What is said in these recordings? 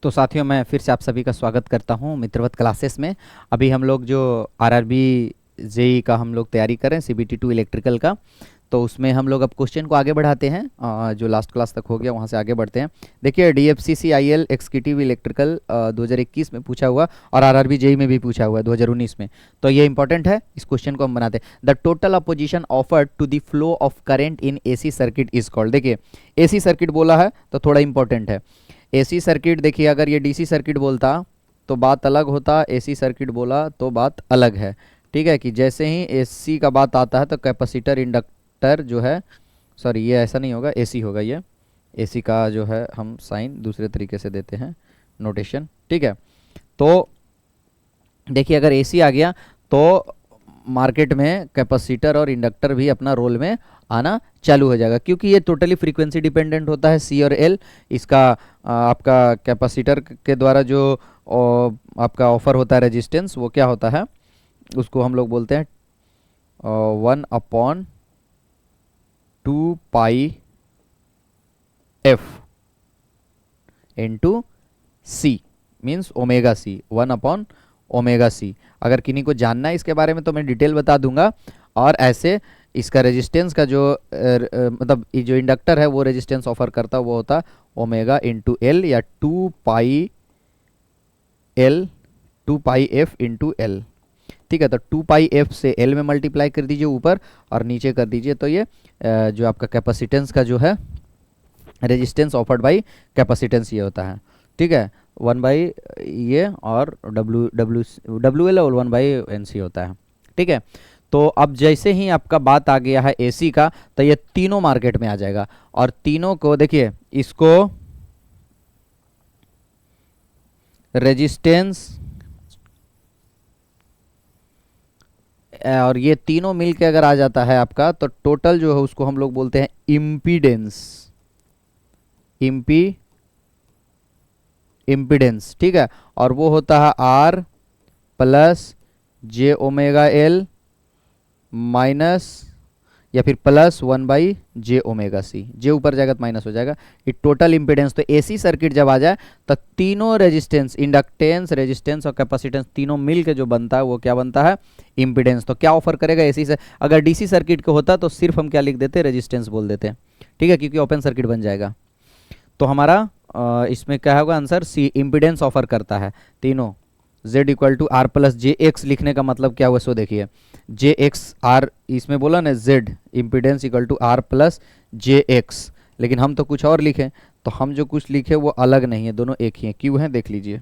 तो साथियों, मैं फिर से आप सभी का स्वागत करता हूं मित्रवत क्लासेस में। अभी हम लोग जो आरआरबी जेई का हम लोग तैयारी कर रहे हैं, सीबीटी 2 इलेक्ट्रिकल का, तो उसमें हम लोग अब क्वेश्चन को आगे बढ़ाते हैं। जो लास्ट क्लास तक हो गया वहां से आगे बढ़ते हैं। देखिए, डीएफसीसी आईएल एक्सक्यूटिव इलेक्ट्रिकल 2021 में पूछा हुआ और आरआरबी जेई में भी पूछा हुआ है 2019 में। तो ये इंपॉर्टेंट है, इस क्वेश्चन को हम बनाते हैं। The total opposition offered to the flow of current in AC circuit is called. देखिए, एसी सर्किट बोला है तो थोड़ा इंपॉर्टेंट है। एसी सर्किट, देखिए अगर ये डीसी सर्किट बोलता तो बात अलग होता, एसी सर्किट बोला तो बात अलग है। ठीक है, कि जैसे ही एसी का बात आता है तो कैपेसिटर इंडक्टर जो है, सॉरी ये ऐसा नहीं होगा, एसी होगा ये। एसी का जो है हम साइन दूसरे तरीके से देते हैं, नोटेशन। ठीक है, तो देखिए अगर एसी आ गया तो मार्केट में कैपेसिटर और इंडक्टर भी अपना रोल में आना चालू हो जाएगा, क्योंकि ये टोटली फ्रीक्वेंसी डिपेंडेंट होता है, सी और एल। इसका आपका कैपेसिटर के द्वारा जो आपका ऑफर होता है रेजिस्टेंस, वो क्या होता है, उसको हम लोग बोलते हैं 1/2 पाई एफ इंटू सी, मीन्स ओमेगा सी, 1/ओमेगा सी। अगर किन्हीं को जानना है इसके बारे में तो मैं डिटेल बता दूंगा। और ऐसे इसका रेजिस्टेंस का जो मतलब ये जो इंडक्टर है वो रेजिस्टेंस ऑफर करता है, वो होता ओमेगा इंटू एल, या 2 पाई एफ इंटू एल। ठीक है, तो 2 पाई एफ से एल में मल्टीप्लाई कर दीजिए ऊपर और नीचे कर दीजिए, तो ये जो आपका कैपेसिटेंस का जो है रेजिस्टेंस ऑफर्ड बाई कैपेसिटेंस ये होता है। ठीक है, 1 बाई ये और डब्ल्यू डब्ल्यू डब्ल्यू एल और 1/NC होता है। ठीक है, तो अब जैसे ही आपका बात आ गया है एसी का, तो ये तीनों मार्केट में आ जाएगा। और तीनों को देखिए, इसको रेजिस्टेंस और ये तीनों मिलके अगर आ जाता है आपका, तो टोटल जो है उसको हम लोग बोलते हैं इम्पीडेंस। इम्पीडेंस, ठीक है, और वो होता है R plus j omega L minus या फिर प्लस 1/जे ओमेगा सी। जे ऊपर जाएगा तो माइनस हो जाएगा। ये टोटल इंपीडेंस। तो एसी सर्किट जब आ जाए तो तीनों रेजिस्टेंस, इंडक्टेंस, रेजिस्टेंस और कैपेसिटेंस तीनों मिल के जो बनता है वो क्या बनता है, इंपीडेंस। तो क्या ऑफर करेगा एसी से। अगर डीसी सर्किट को होता तो सिर्फ हम क्या लिख देते, रेजिस्टेंस बोल देते। ठीक है, क्योंकि ओपन सर्किट बन जाएगा। तो हमारा इसमें क्या होगा आंसर, सी, इम्पीडेंस ऑफर करता है तीनों। z equal to R plus j X लिखने का मतलब क्या हुआ, सो देखिए, जे एक्स आर, इसमें बोला ना z impedance equal to R plus j X, लेकिन हम तो कुछ और लिखे। तो हम जो कुछ लिखे वो अलग नहीं है, दोनों एक ही हैं। क्यों है देख लीजिए।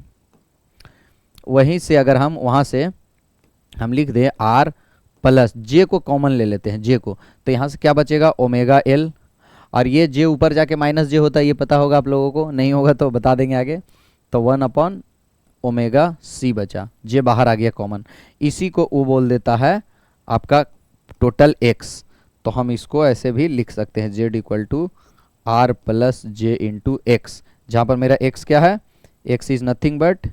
वहीं से अगर हम वहाँ से हम लिख दें आर प्लस जे को कॉमन ले लेते हैं, जे को, तो यहाँ से क्या बचेगा, ओमेगा एल। और ये जे ऊपर जाके माइनस जे होता है, ये पता होगा आप लोगों को, नहीं होगा तो बता देंगे आगे। तो 1/ओमेगा सी बचा, जे बाहर आ गया कॉमन। इसी को वो बोल देता है आपका टोटल एक्स। तो हम इसको ऐसे भी लिख सकते हैं, Z equal to R plus j into X, जहाँ पर मेरा एक्स क्या है, X is nothing but,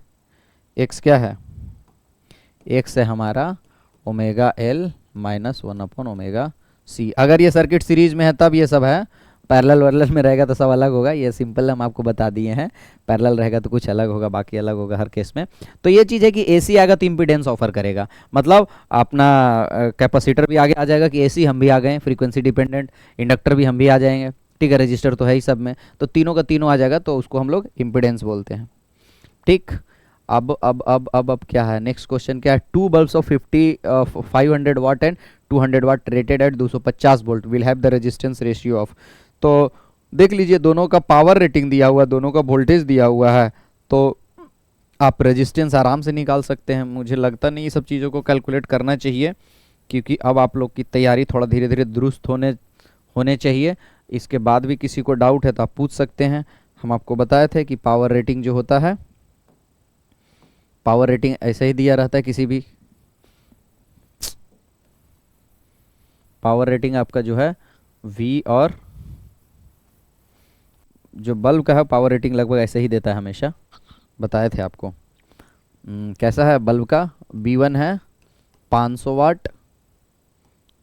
X क्या है, एक्स है हमारा ओमेगा एल माइनस 1/ओमेगा सी। अगर ये सर्किट सीरीज में है तब ये सब है, पैरेलल वैरेलल में रहेगा तो सब अलग होगा। ये सिंपल हम आपको बता दिए हैं, पैरेलल रहेगा तो कुछ अलग होगा, बाकी अलग होगा हर केस में। तो ये चीज़ है कि एसी आएगा तो इम्पीडेंस ऑफर करेगा, मतलब अपना कैपेसिटर भी आगे आ जाएगा कि एसी हम भी आ गए फ्रीक्वेंसी डिपेंडेंट, इंडक्टर भी हम भी आ जाएंगे। ठीक है, रजिस्टर तो है ही सब में, तो तीनों का तीनों आ जाएगा, तो उसको हम लोग इम्पीडेंस बोलते हैं। ठीक, अब क्या है, नेक्स्ट क्वेश्चन क्या है, 2 bulbs of 500 watt and 200 watt rated at 250 volt will have the resistance ratio of. तो देख लीजिए, दोनों का पावर रेटिंग दिया हुआ है, दोनों का वोल्टेज दिया हुआ है, तो आप रेजिस्टेंस आराम से निकाल सकते हैं। मुझे लगता नहीं ये सब चीज़ों को कैलकुलेट करना चाहिए, क्योंकि अब आप लोग की तैयारी थोड़ा धीरे धीरे दुरुस्त होने चाहिए। इसके बाद भी किसी को डाउट है तो आप पूछ सकते हैं। हम आपको बताए थे कि पावर रेटिंग जो होता है, पावर रेटिंग ऐसे ही दिया रहता है किसी भी, पावर रेटिंग आपका जो है वी, और जो बल्ब का है पावर रेटिंग लगभग ऐसे ही देता है हमेशा, बताए थे आपको। कैसा है बल्ब का, B1 है 500 वाट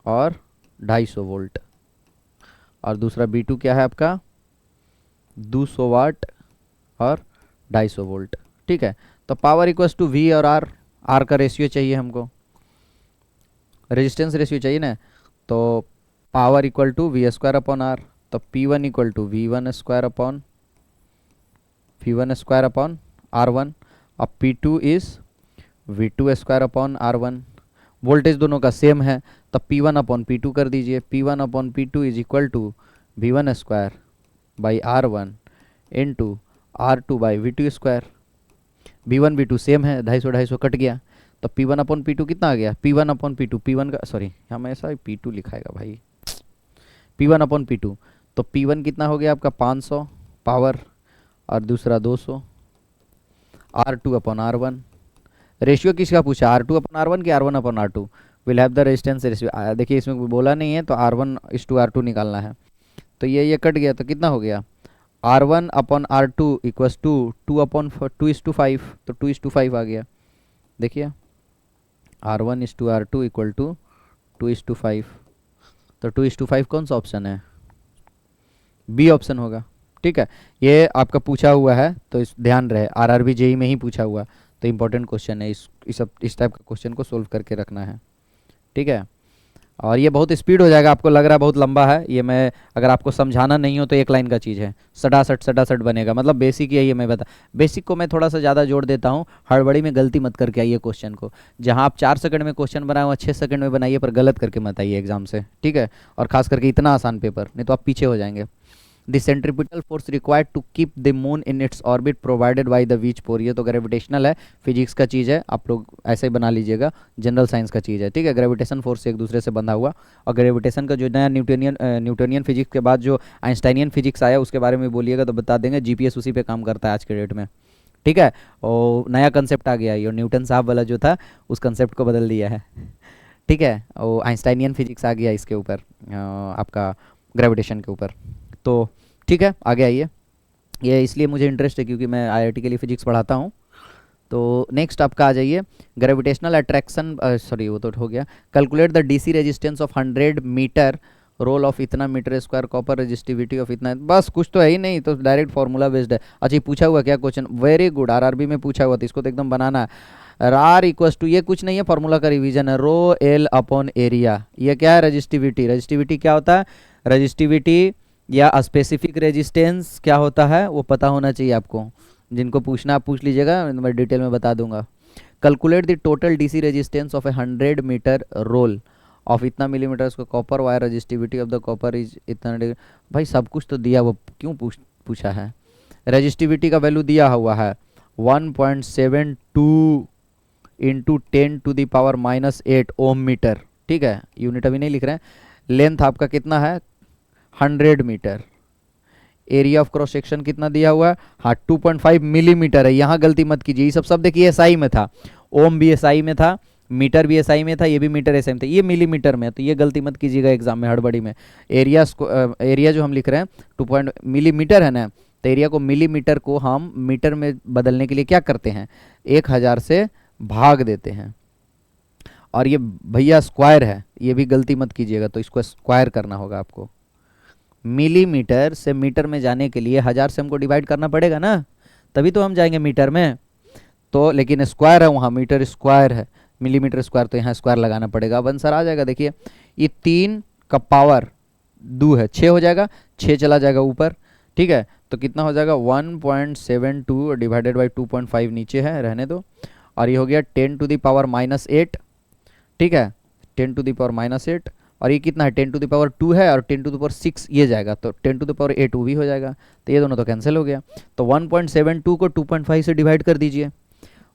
और 250 वोल्ट, और दूसरा B2 क्या है आपका 200 वाट और 250 वोल्ट। ठीक है, तो पावर इक्वल्स टू वी और आर, आर का रेशियो चाहिए हमको, रेजिस्टेंस रेशियो चाहिए ना, तो power equal to V square upon R, तो P one equal to V one square upon R one. अब P two is V two square upon R one, voltage दोनों का सेम है, तो P one upon P two कर दीजिए, P one upon P two is equal to V one square by R one into R two by V two square. V one V two same है, 250 cut गया, तो P one upon P two कितना आ गया, P one upon P two, P one का sorry हमेशा P two लिखाएगा भाई, P one upon P two, तो पी वन कितना हो गया आपका 500 पावर और दूसरा 200, R two upon R one. Ratio किसका पूछा, are two upon R one की R one upon R two, will have the resistance ratio. देखिए इसमें कोई बोला नहीं है, तो R one is two R two निकालना है, तो ये कट गया, तो कितना हो गया R one upon R two equals to two upon two is to five, तो टू इज टू फाइव आ गया। देखिए R one is to R two equal to two is to five, तो टू इज टू फाइव कौन सा option है, B option होगा। ठीक है, ये आपका पूछा हुआ है, तो इस ध्यान रहे आरआरबी जेई में ही पूछा हुआ, तो इंपॉर्टेंट क्वेश्चन है, इस टाइप का क्वेश्चन को सोल्व करके रखना है। ठीक है, और ये बहुत स्पीड हो जाएगा, आपको लग रहा है बहुत लंबा है, ये मैं अगर आपको समझाना नहीं हो तो एक लाइन का चीज़ है, सटासट सटासट बनेगा, मतलब बेसिक यही है, मैं बता बेसिक को मैं थोड़ा सा ज़्यादा जोड़ देता हूँ, हड़बड़ी में गलती मत करके आइए क्वेश्चन को, जहाँ आप 4 सेकंड में क्वेश्चन बनाए वहाँ 6 सेकंड में बनाइए, पर गलत करके मत आइए एग्जाम से। ठीक है, और खास करके इतना आसान पेपर, नहीं तो आप पीछे हो जाएंगे। The centripetal force required to keep the moon in its orbit provided by the which pore, ये तो ग्रेविटेशनल है, फिजिक्स का चीज़ है, आप लोग ऐसे ही बना लीजिएगा, जनरल साइंस का चीज़ है। ठीक है, ग्रेविटेशन फोर्स से एक दूसरे से बंधा हुआ, और ग्रेविटेशन का जो नया न्यूटोनियन फिजिक्स के बाद जो आइंस्टाइनियन फिजिक्स आया उसके बारे में बोलिएगा तो बता देंगे, जीपीएस उसी पे काम करता है आज के डेट में। ठीक है, और नया कंसेप्ट आ गया है, और न्यूटन साहब वाला जो था उस कंसेप्ट को बदल दिया है। ठीक है, और आइंस्टाइनियन फिजिक्स आ गया इसके ऊपर, आपका ग्रेविटेशन के ऊपर। तो ठीक है, आगे आइए, ये इसलिए मुझे इंटरेस्ट है क्योंकि मैं आईआईटी के लिए फिजिक्स पढ़ाता हूँ। तो नेक्स्ट आपका आ जाइए, ग्रेविटेशनल अट्रैक्शन, सॉरी वो तो हो गया, calculate the DC resistance of 100 metre, roll of इतना metre square, copper resistivity of इतना, बस कुछ तो है ही नहीं, तो डायरेक्ट फार्मूला बेस्ड है। अच्छा ये पूछा हुआ क्या क्वेश्चन, वेरी गुड, आरआरबी में पूछा हुआ था, इसको तो एकदम बनाना है। आर इक्वस टू, ये कुछ नहीं है, फार्मूला का रिवीजन है, रो एल अपॉन एरिया, ये क्या है रेजिस्टिविटी, रेजिस्टिविटी क्या होता है, रेजिस्टिविटी या स्पेसिफिक रेजिस्टेंस क्या होता है वो पता होना चाहिए आपको, जिनको पूछना आप पूछ लीजिएगा, मैं डिटेल में बता दूंगा। Calculate the total DC resistance of a 100 metre roll of इतना मिलीमीटर का copper wire, resistivity of the copper is इतना, भाई सब कुछ तो दिया, वो क्यों पूछा है, रेजिस्टिविटी का वैल्यू दिया हुआ है 1.72 इंटू 10⁻⁻8 ओम मीटर। ठीक है, यूनिट अभी नहीं लिख रहे हैं। लेंथ आपका कितना है 100 metre, area of cross section कितना दिया हुआ है, हाँ 2.5 मिलीमीटर है, यहाँ गलती मत कीजिए, ये सब देखिए एसआई में था, ओम भी एसआई में था, मीटर भी एसआई में था, ये भी मीटर एसआई में था, ये मिलीमीटर में है, तो ये गलती मत कीजिएगा एग्जाम में हड़बड़ी में। एरिया जो हम लिख रहे हैं 2 मिलीमीटर है ना, तो एरिया को मिलीमीटर को हम मीटर में बदलने के लिए क्या करते हैं, 1000 से भाग देते हैं, और ये भैया स्क्वायर है, ये भी गलती मत कीजिएगा, तो इसको स्क्वायर करना होगा आपको, मिलीमीटर से मीटर में जाने के लिए 1000 से हमको डिवाइड करना पड़ेगा ना, तभी तो हम जाएंगे मीटर में, तो लेकिन स्क्वायर है वहाँ, मीटर स्क्वायर है, मिलीमीटर स्क्वायर, तो यहाँ स्क्वायर लगाना पड़ेगा। अब आंसर आ जाएगा, देखिए ये 3 का पावर 2 है, 6 हो जाएगा, 6 चला जाएगा ऊपर। ठीक है, तो कितना हो जाएगा 1.72 डिवाइडेड बाई 2.5 नीचे है, रहने दो, और ये हो गया 10⁻⁻8। ठीक है, 10⁻⁻8, और ये कितना है 10⁻2 है, और 10⁻6 ये जाएगा, तो 10⁻8 वो भी हो जाएगा, तो ये दोनों तो कैंसिल हो गया। तो 1.72 को 2.5 से डिवाइड कर दीजिए,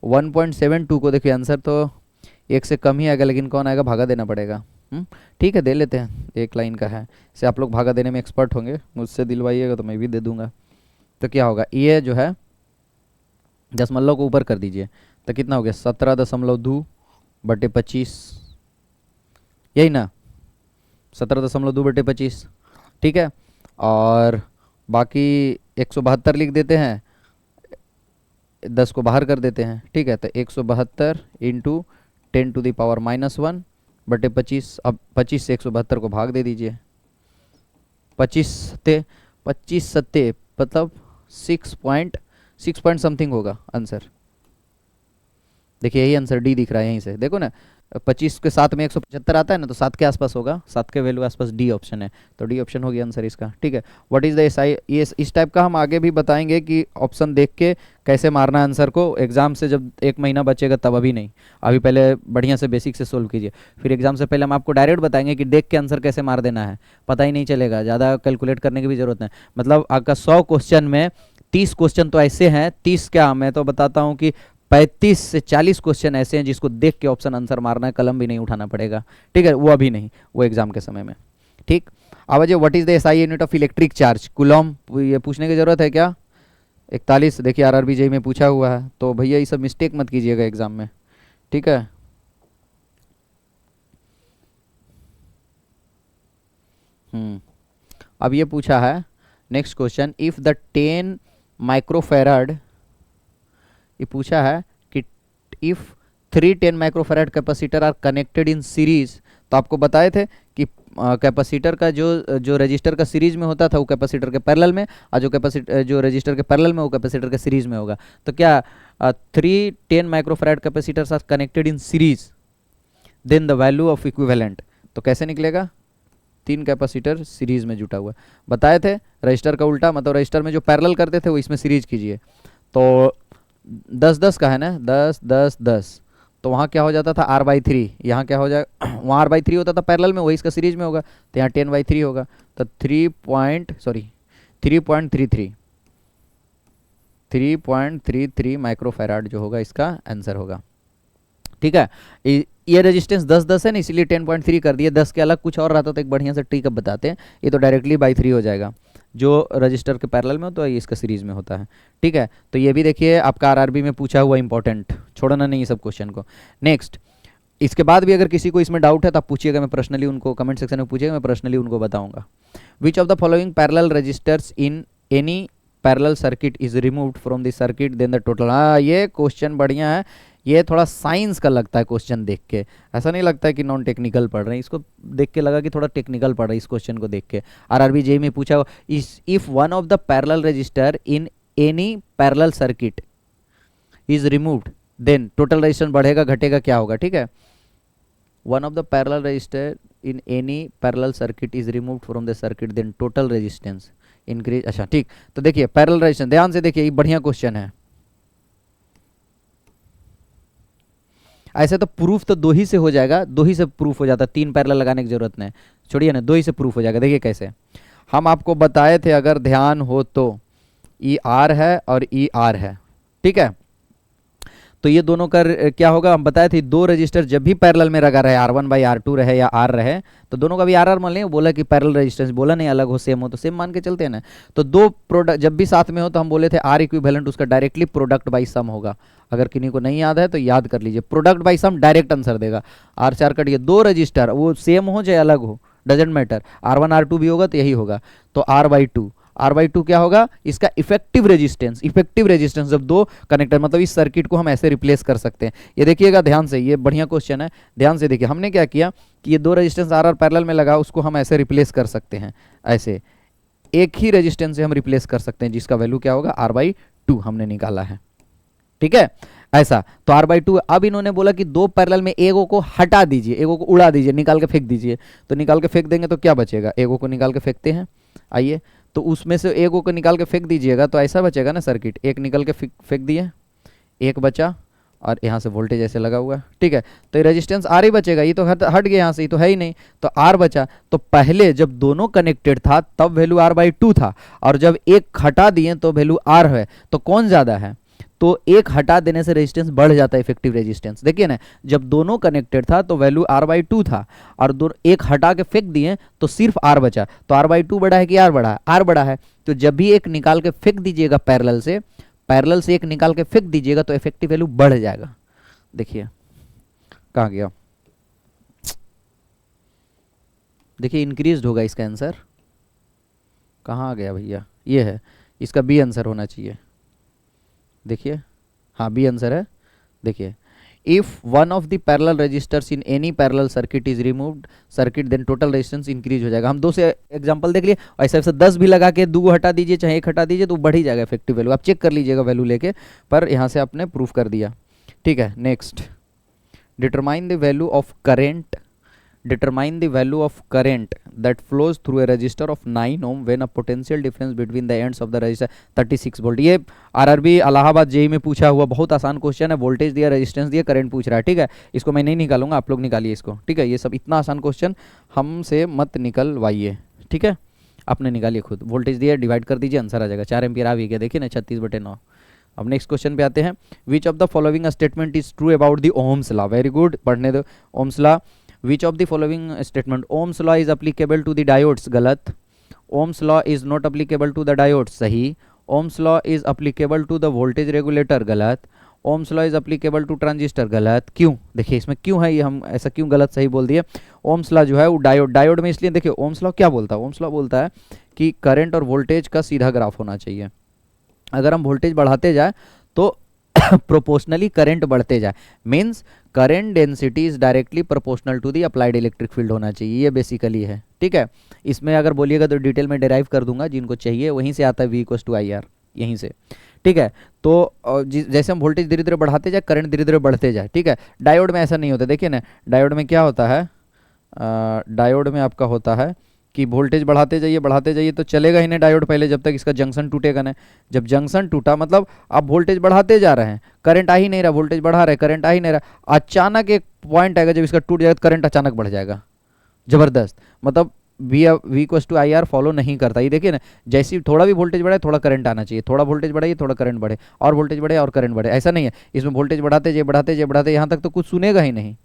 1.72 को देखिए आंसर तो 1 से कम ही आएगा, लेकिन कौन आएगा, भागा देना पड़ेगा। ठीक है, दे लेते हैं, एक लाइन का है, इसे आप लोग भागा देने में एक्सपर्ट होंगे, मुझसे दिलवाइएगा तो मैं भी दे दूंगा। तो क्या होगा, ये जो है दशमलव को ऊपर कर दीजिए, तो कितना हो गया 17.2/25, यही ना 17.2/25। ठीक है, और बाकी 172 लिख देते हैं, 10 को बाहर कर देते हैं। ठीक है, तो 172 इंटू 10⁻⁻1/25, अब 25 से 172 को भाग दे दीजिए, 25 सत्ते मतलब 6 पॉइंट समथिंग होगा आंसर। देखिए यही आंसर डी दिख रहा है यहीं से, देखो ना 25 के साथ में 175 आता है ना, तो 7 के आसपास होगा, 7 के वैल्यू आसपास, डी ऑप्शन है, तो डी ऑप्शन हो गया आंसर इसका। ठीक है, what is the S I, ये इस टाइप का हम आगे भी बताएंगे कि ऑप्शन देख के कैसे मारना आंसर को, एग्जाम से जब 1 महीना बचेगा तब, अभी नहीं, अभी पहले बढ़िया से बेसिक से सोल्व कीजिए, फिर एग्जाम से पहले हम आपको डायरेक्ट बताएंगे कि देख के आंसर कैसे मार देना है, पता ही नहीं चलेगा, ज़्यादा कैलकुलेट करने की भी जरूरत नहीं। मतलब आपका 100 क्वेश्चन में 30 क्वेश्चन तो ऐसे हैं, 30 क्या, मैं तो बताता हूँ कि 35 से 40 क्वेश्चन ऐसे हैं जिसको देख के ऑप्शन आंसर मारना है, कलम भी नहीं उठाना पड़ेगा। ठीक है, वो अभी नहीं, वो एग्जाम के समय में। ठीक, अब जो what is the SI unit of electric charge, Coulomb, ये पूछने की जरूरत है क्या? 41, देखिए आरआरबी जेई में पूछा हुआ है, तो भैया ये सब मिस्टेक मत कीजिएगा एग्जाम में। ठीक है, अब ये पूछा है next question, if the 10 microfarad, ये पूछा है कि if 3 10 microfarad capacitor are connected in series, तो आपको बताए थे कि कैपेसिटर का जो रजिस्टर का सीरीज में होता था वो कैपेसिटर के पैरेलल में, और जो कैपेसिटर जो रजिस्टर के पैरेलल में वो कैपेसिटर के सीरीज में होगा। तो क्या 3 10 microfarad capacitors are connected in series, then the value of equivalent, तो कैसे निकलेगा? 3 कैपेसिटर सीरीज में जुटा हुआ, बताए थे रजिस्टर का उल्टा, मतलब रजिस्टर में जो पैरेलल करते थे वो इसमें सीरीज कीजिए, तो 10 10 का है ना, 10 10 10, तो वहाँ क्या हो जाता था R/3, यहाँ क्या हो जाए वहाँ R/3 होता था पैरेलल में, वही इसका सीरीज में होगा, तो यहाँ 10/3 होगा, तो 3.33 माइक्रोफेराड जो होगा इसका आंसर होगा। ठीक है, ये रेजिस्टेंस 10 10 है ना, इसलिए 10.3 कर दिया, 10 के अलग कुछ और रहता तो एक बढ़िया से ट्रिक अब बताते हैं, ये तो डायरेक्टली बाई 3 हो जाएगा, जो रजिस्टर के पैरेलल में हो तो ये इसका सीरीज में होता है। ठीक है, तो ये भी देखिए आपका आरआरबी में पूछा हुआ इंपॉर्टेंट, छोड़ना नहीं सब क्वेश्चन को। नेक्स्ट, इसके बाद भी अगर किसी को इसमें डाउट है तो आप पूछिएगा, मैं पर्सनली उनको कमेंट सेक्शन में पूछिएगा, मैं पर्सनली उनको बताऊंगा। Which of the following parallel resistors in any parallel circuit is removed from the circuit then the total, हाँ ये क्वेश्चन बढ़िया है, ये थोड़ा साइंस का लगता है क्वेश्चन देख के, ऐसा नहीं लगता है कि नॉन टेक्निकल पढ़ रहे हैं, इसको देख के लगा कि थोड़ा टेक्निकल पढ़ रहे हैं इस क्वेश्चन को देख के। आरआरबी जेई में पूछा हुआ, if one of the parallel resistor in any parallel circuit is removed then total resistance बढ़ेगा घटेगा क्या होगा? ठीक है, one of the parallel resistor in any parallel circuit is removed from the circuit then total resistance increase. अच्छा ठीक, तो देखिए पैरेलल रेजिस्टेंस, ध्यान से देखिए, ये बढ़िया क्वेश्चन है, ऐसे तो प्रूफ तो 2 ही से हो जाएगा, 2 ही से प्रूफ हो जाता है, 3 पैरेलल लगाने की जरूरत नहीं, छोड़िए ना, 2 ही से प्रूफ हो जाएगा। देखिए कैसे, हम आपको बताए थे अगर ध्यान हो तो, ई आर है और ई आर है, ठीक है, तो ये दोनों का क्या होगा, हम बताए थे 2 रजिस्टर जब भी पैरेलल में लगा रहे, R1/R2 रहे या R रहे, तो दोनों का भी आर मान लें, बोला कि पैरेलल रेजिस्टेंस, बोला नहीं अलग हो सेम हो, तो सेम मान के चलते हैं ना। तो 2 प्रोडक्ट जब भी साथ में हो तो हम बोले थे R इक्विवेलेंट उसका डायरेक्टली प्रोडक्ट बाई सम होगा, अगर किन्हीं को नहीं याद है तो याद कर लीजिए, product by sum direct answer देगा। R से R कटिए, 2 रजिस्टर वो सेम हो चाहे अलग हो डजेंट मैटर, R1 R2 भी होगा तो यही होगा, तो R/2 क्या होगा इसका इफेक्टिव रेजिस्टेंस जब 2 कनेक्टर, मतलब इस सर्किट को हम ऐसे रिप्लेस कर सकते हैं। ये देखिएगा ध्यान से, ये बढ़िया क्वेश्चन है, ध्यान से देखिए, हमने क्या किया कि ये 2 रेजिस्टेंस आर पैरेलल में लगा, उसको हम ऐसे रिप्लेस कर सकते हैं, ऐसे एक ही रेजिस्टेंस से हम रिप्लेस कर सकते हैं, जिसका वैल्यू क्या होगा R/2 हमने निकाला है। ठीक है, ऐसा तो R/2। अब इन्होंने बोला कि 2 पैरेलल में एगो को हटा दीजिए, एगो को उड़ा दीजिए, निकाल के फेंक दीजिए, तो निकाल के फेंक देंगे तो क्या बचेगा, एगो को निकाल के फेंकते हैं, आइए, तो उसमें से एगो को निकाल के फेंक दीजिएगा तो ऐसा बचेगा ना सर्किट, एक निकल के फेंक दिए, एक बचा, और यहाँ से वोल्टेज ऐसे लगा हुआ है। ठीक है, तो ये रेजिस्टेंस आर ही बचेगा, ये तो हट गया यहाँ से, ये तो है ही नहीं, तो आर बचा। तो पहले जब दोनों कनेक्टेड था तब वैल्यू R/2 था, और जब एक हटा दिए तो वैल्यू R है, तो कौन ज़्यादा है, तो एक हटा देने से रेजिस्टेंस बढ़ जाता है, इफेक्टिव रेजिस्टेंस। देखिए ना, जब दोनों कनेक्टेड था तो वैल्यू R/2 था, और एक हटा के फेंक दिए तो सिर्फ R बचा, तो R/2 बड़ा है कि R बड़ा है, R बड़ा है, तो जब भी एक निकाल के फेंक दीजिएगा पैरेलल से एक निकाल के फेंक दीजिएगा तो इफेक्टिव वैल्यू बढ़ जाएगा। देखिए कहाँ गया, देखिए इंक्रीज होगा इसका आंसर, कहाँ आ गया भैया, ये है इसका बी आंसर होना चाहिए, देखिए हाँ बी आंसर है। देखिए if one of the parallel resistors in any parallel circuit is removed circuit then total resistance increase हो जाएगा। हम दो से एग्जांपल देख लिए, ऐसे ऐसे 10 भी लगा के 2 हटा दीजिए चाहे 1 हटा दीजिए तो बढ़ ही जाएगा इफेक्टिव वैल्यू, आप चेक कर लीजिएगा वैल्यू लेके, पर यहाँ से आपने प्रूफ कर दिया। ठीक है, next, determine the value of current, determine the value of current that flows through a resistor of 9 ohm when a potential difference between the ends of the resistor 36 volt। ये आरआरबी इलाहाबाद जेई में पूछा हुआ बहुत आसान question है, voltage दिया, resistance दिया, current पूछ रहा है। ठीक है, इसको मैं नहीं निकालूंगा, आप लोग निकालिए इसको। ठीक है, ये सब इतना आसान क्वेश्चन हमसे मत निकलवाइए। ठीक है, आपने निकालिए खुद, वोल्टेज दिया, डिवाइड कर दीजिए, आंसर आ जाएगा। 4 एम्पियर आ भी गया, देखिए ना, 36/9। अब नेक्स्ट क्वेश्चन पे आते हैं। विच of the following statement is true about the Ohm's law. Very good, पढ़ने दो। Ohm's law, which of the following statement, Ohm's law is applicable to the diodes, गलत। Ohm's law is not applicable to the diodes, सही। Ohm's law is applicable to the voltage regulator, गलत। Ohm's law is applicable to transistor, गलत। क्यों, देखिए इसमें क्यों है, ये हम ऐसा क्यों गलत सही बोल दिए। Ohm's law जो है वो डायोड में, इसलिए देखिए Ohm's law क्या बोलता है, Ohm's law बोलता है कि करंट और वोल्टेज का सीधा ग्राफ होना चाहिए। अगर हम वोल्टेज बढ़ाते जाए तो प्रोपोर्शनली करंट बढ़ते जाए, means current density is directly proportional to the applied electric field होना चाहिए, ये बेसिकली है। ठीक है, इसमें अगर बोलिएगा तो डिटेल में डिराइव कर दूंगा, जिनको चाहिए वहीं से आता है V=IR, यहीं से। ठीक है, तो जैसे हम वोल्टेज धीरे धीरे बढ़ाते जाए, करंट धीरे धीरे बढ़ते जाए। ठीक है, डायोड में ऐसा नहीं होता, देखिए ना, डायोड में क्या होता है, डायोड में आपका होता है कि वोल्टेज बढ़ाते जाइए तो चलेगा ही नहीं डायोड पहले, जब तक इसका जंक्शन टूटेगा नहीं। जब जंक्शन टूटा मतलब आप वोल्टेज बढ़ाते जा रहे हैं, करंट आ ही नहीं रहा, वोल्टेज बढ़ा रहे, करंट आ ही नहीं रहा, अचानक एक पॉइंट आएगा जब इसका टूट जाएगा, करंट अचानक बढ़ जाएगा जबरदस्त, मतलब V=IR फॉलो नहीं करता। ये देखिए ना, जैसे थोड़ा भी वोल्टेज बढ़े थोड़ा करंट आना चाहिए, थोड़ा वोल्टेज बढ़ाइए थोड़ा करंट बढ़े, और वोल्टेज बढ़े और करंट बढ़े, ऐसा नहीं है। इसमें वोल्टेज बढ़ाते यहाँ तक तो कुछ सुनेगा ही नहीं,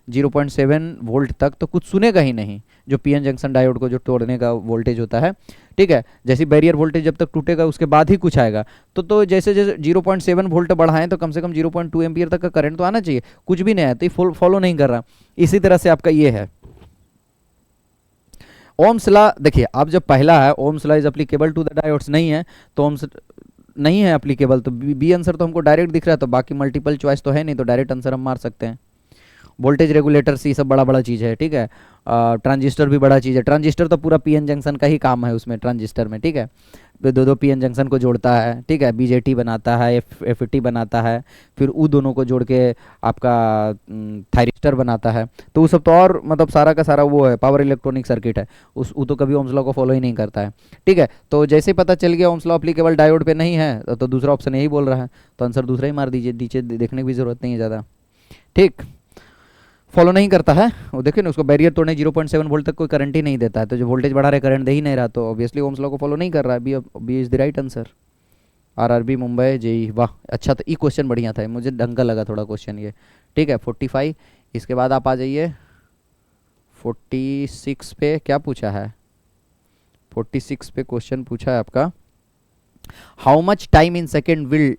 0.7 वोल्ट तक तो कुछ सुनेगा ही नहीं, जो पीएन जंक्शन डायोड को जो तोड़ने का वोल्टेज होता है। ठीक है, जैसे बैरियर वोल्टेज जब तक टूटेगा उसके बाद ही कुछ आएगा, तो जैसे जैसे 0.7 वोल्ट बढ़ाएं तो कम से कम 0.2 एम्पियर तक का करंट तो आना चाहिए, कुछ भी नहीं आया तो ये फॉलो नहीं कर रहा। इसी तरह से आपका ये है ओम्स लॉ। देखिए अब जब पहला है Ohm's law is applicable to the diodes, नहीं है तो ओम्स नहीं है एप्लीकेबल, तो बी आंसर तो हमको डायरेक्ट दिख रहा है, तो बाकी मल्टीपल चॉइस तो है नहीं, तो डायरेक्ट आंसर हम मार सकते हैं। वोल्टेज रेगुलेटर से सब बड़ा चीज़ है। ठीक है, ट्रांजिस्टर भी बड़ा चीज़ है, ट्रांजिस्टर तो पूरा पीएन जंक्शन का ही काम है उसमें, ट्रांजिस्टर में। ठीक है, दो पीएन जंक्शन को जोड़ता है। ठीक है, बीजेटी बनाता है, एफटी बनाता है, फिर वो दोनों को जोड़ के आपका थायरिस्टर बनाता है, तो वो सब तो और मतलब सारा का सारा वो है, पावर इलेक्ट्रॉनिक सर्किट है, वो तो कभी ओम्स लॉ को फॉलो ही नहीं करता है। ठीक है, तो जैसे पता चल गया ओम्स लॉ एप्लीकेबल डायोड पे नहीं है, तो दूसरा ऑप्शन यही बोल रहा है, तो आंसर दूसरा ही मार दीजिए, नीचे देखने की भी जरूरत नहीं है ज़्यादा। ठीक, फॉलो नहीं करता है वो, देखिए ना, उसको बैरियर तोड़ने 0.7 वोल्ट तक कोई करंट ही नहीं देता है, तो जो वोल्टेज बढ़ा रहे करंट दे ही नहीं रहा, तो ऑब्वियसली ओम्स लॉ को फॉलो नहीं कर रहा है। B is the right answer, RRB Mumbai JE. वाह अच्छा, तो ये क्वेश्चन बढ़िया था, मुझे ढंग का लगा थोड़ा क्वेश्चन ये। ठीक है, 45। इसके बाद आप आ जाइए 46 पे, क्या पूछा है, 46 पे क्वेश्चन पूछा है आपका, how much time in second will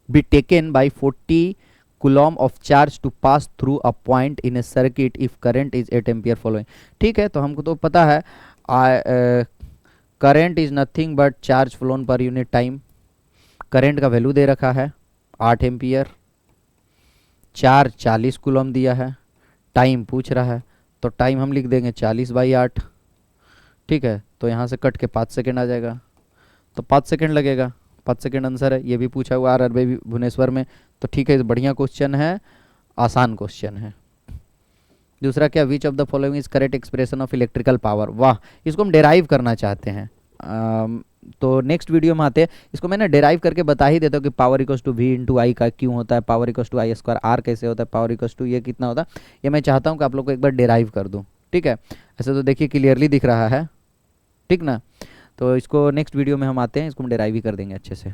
be taken by 40 coulomb of charge to pass through a point in a circuit if current is 8 ampere following। ठीक है, तो हमको तो पता है current is nothing but charge phloem per unit time. Current का value दे रखा है 8 एम्पियर, चार्ज 40 कूलम दिया है, टाइम पूछ रहा है, तो टाइम हम लिख देंगे 40/8। ठीक है, तो यहाँ से कट के 5 सेकेंड आ जाएगा, तो 5 सेकेंड लगेगा, 5 सेकेंड आंसर है। ये भी पूछा हुआ आरआरबी भुवनेश्वर में, तो ठीक है, बढ़िया क्वेश्चन है, आसान क्वेश्चन है। दूसरा क्या, विच of the following is correct expression of electrical power. वाह, इसको हम डेराइव करना चाहते हैं, तो नेक्स्ट वीडियो में आते हैं। इसको मैंने डेराइव करके बता ही देता हूँ कि power equals to V into I का क्यों होता है, power equals to I² R कैसे होता है, पावर इक्वल्स टू ये कितना होता है, ये मैं चाहता हूँ कि आप लोग को एक बार डेराइव कर दूँ। ठीक है, ऐसे तो देखिए क्लियरली दिख रहा है, ठीक ना, तो इसको नेक्स्ट वीडियो में हम आते हैं, इसको हम डेराइव ही कर देंगे अच्छे से।